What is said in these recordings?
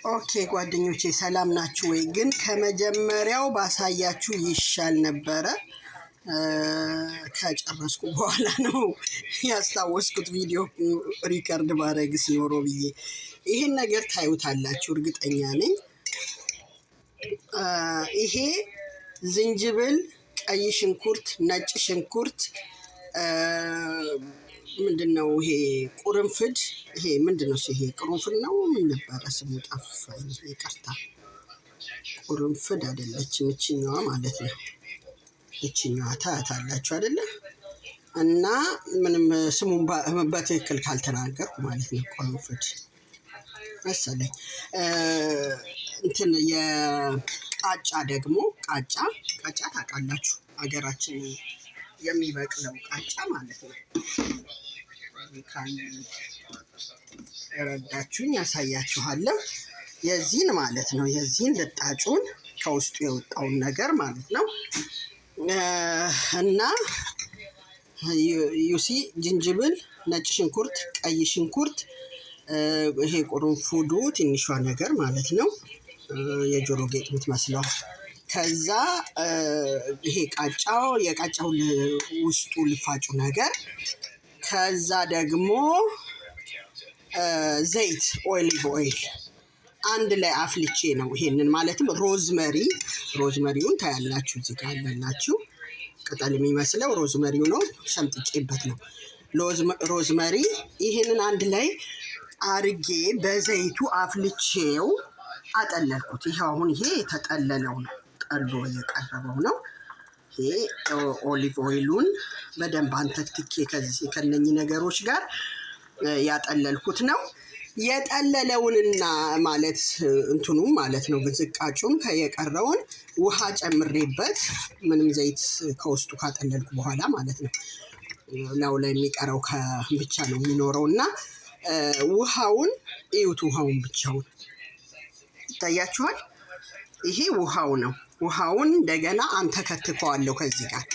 ኦኬ ጓደኞቼ ሰላም ናችሁ ወይ? ግን ከመጀመሪያው ባሳያችሁ ይሻል ነበረ። ከጨረስኩ በኋላ ነው ያስታወስኩት ቪዲዮ ሪከርድ ባረግስ ኖሮ ብዬ። ይሄን ነገር ታዩታላችሁ እርግጠኛ ነኝ። ይሄ ዝንጅብል፣ ቀይ ሽንኩርት፣ ነጭ ሽንኩርት፣ ምንድነው ይሄ ቁርንፍድ፣ ይሄ ምንድነው ይሄ ቁርንፍድ ነው ምን ነበር ስሙ ጠፋኝ፣ ይቅርታ። ቁርንፍድ አይደለችም እቺኛዋ ማለት ነው። እቺኛዋ ታያታላችሁ አይደለ? እና ምንም ስሙን በትክክል ካልተናገርኩ ማለት ነው ቁርንፍድ መሰለኝ። እንትን የቃጫ ደግሞ ቃጫ ታውቃላችሁ፣ ሀገራችን የሚበቅለው ቃጫ ማለት ነው። ረዳችሁኝ ያሳያችኋለሁ። የዚህን ማለት ነው የዚህን ልጣጩን ከውስጡ የወጣውን ነገር ማለት ነው። እና ዩሲ ዝንጅብል፣ ነጭ ሽንኩርት፣ ቀይ ሽንኩርት፣ ይሄ ቁርንፉዱ ትንሿ ነገር ማለት ነው፣ የጆሮ ጌጥ የምትመስለው። ከዛ ይሄ ቃጫው የቃጫው ውስጡ ልፋጩ ነገር። ከዛ ደግሞ ዘይት ኦሊቭ ኦይል አንድ ላይ አፍልቼ ነው ይሄንን ማለትም ሮዝመሪውን ታያላችሁ እዚህ ጋር አለላችሁ። ቅጠል የሚመስለው ሮዝመሪው ነው፣ ሸምጥጬበት ነው ሮዝመሪ። ይሄንን አንድ ላይ አርጌ በዘይቱ አፍልቼው አጠለልኩት። ይሄው አሁን ይሄ የተጠለለው ነው፣ ጠሎ የቀረበው ነው። ይሄ ኦሊቭ ኦይሉን በደንብ አንተክትኬ ከነኚህ ነገሮች ጋር ያጠለልኩት ነው። የጠለለውንና ማለት እንትኑ ማለት ነው ዝቃጩን የቀረውን ውሃ ጨምሬበት፣ ምንም ዘይት ከውስጡ ካጠለልኩ በኋላ ማለት ነው። ላው ላይ የሚቀረው ብቻ ነው የሚኖረው። እና ውሃውን እዩት፣ ውሃውን ብቻውን ይታያችኋል። ይሄ ውሃው ነው። ውሃውን እንደገና አንተከትከዋለሁ ከዚህ ጋር።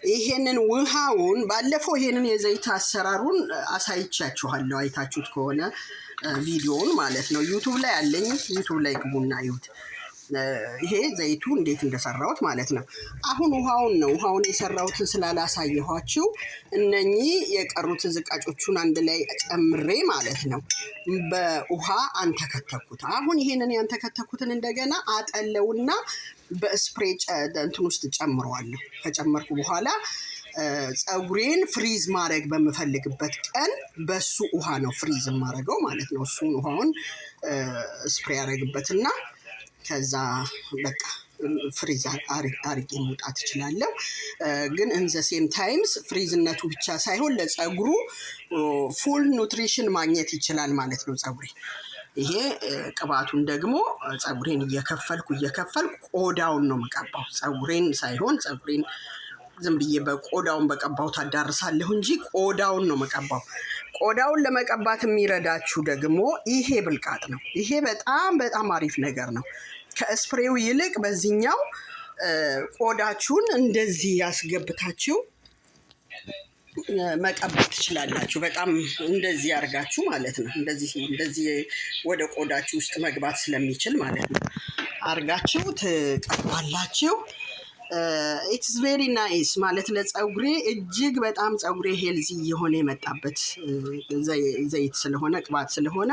ይሄንን ውሃውን ባለፈው ይሄንን የዘይት አሰራሩን አሳይቻችኋለሁ፣ አይታችሁት ከሆነ ቪዲዮውን ማለት ነው። ዩቲዩብ ላይ አለኝ፣ ዩቲዩብ ላይ ግቡና እዩት። ይሄ ዘይቱ እንዴት እንደሰራሁት ማለት ነው። አሁን ውሃውን የሰራሁትን ስላላሳየኋችሁ እነኚህ የቀሩትን ዝቃጮቹን አንድ ላይ ጨምሬ ማለት ነው በውሃ አንተከተኩት። አሁን ይሄንን ያንተከተኩትን እንደገና አጠለውና በስፕሬ እንትን ውስጥ ጨምረዋለሁ። ከጨመርኩ በኋላ ፀጉሬን ፍሪዝ ማድረግ በምፈልግበት ቀን በሱ ውሃ ነው ፍሪዝ ማድረገው ማለት ነው። እሱን ውሃውን ስፕሬ ያደርግበትና ከዛ በቃ ፍሪዝ አርጌ መውጣት እችላለሁ። ግን ኢን ዘ ሴም ታይምስ ፍሪዝነቱ ብቻ ሳይሆን ለፀጉሩ ፉል ኑትሪሽን ማግኘት ይችላል ማለት ነው ፀጉሬ። ይሄ ቅባቱን ደግሞ ፀጉሬን እየከፈልኩ ቆዳውን ነው የምቀባው፣ ፀጉሬን ሳይሆን። ፀጉሬን ዝም ብዬ በቆዳውን በቀባው ታዳርሳለሁ እንጂ ቆዳውን ነው የምቀባው። ቆዳውን ለመቀባት የሚረዳችሁ ደግሞ ይሄ ብልቃጥ ነው። ይሄ በጣም አሪፍ ነገር ነው። ከስፕሬው ይልቅ በዚህኛው ቆዳችሁን እንደዚህ ያስገብታችሁ መቀባት ትችላላችሁ። በጣም እንደዚህ አድርጋችሁ ማለት ነው። እንደዚህ ወደ ቆዳችሁ ውስጥ መግባት ስለሚችል ማለት ነው አድርጋችሁ ትቀባላችሁ። ኢትስ ቬሪ ናይስ ማለት ለፀጉሬ እጅግ በጣም ፀጉሬ ሄልዚ እየሆነ የመጣበት ዘይት ስለሆነ፣ ቅባት ስለሆነ፣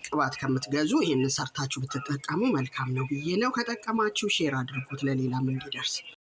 ቅባት ከምትገዙ ይሄንን ሰርታችሁ ብትጠቀሙ መልካም ነው ብዬ ነው። ከጠቀማችሁ ሼር አድርጉት ለሌላም እንዲደርስ።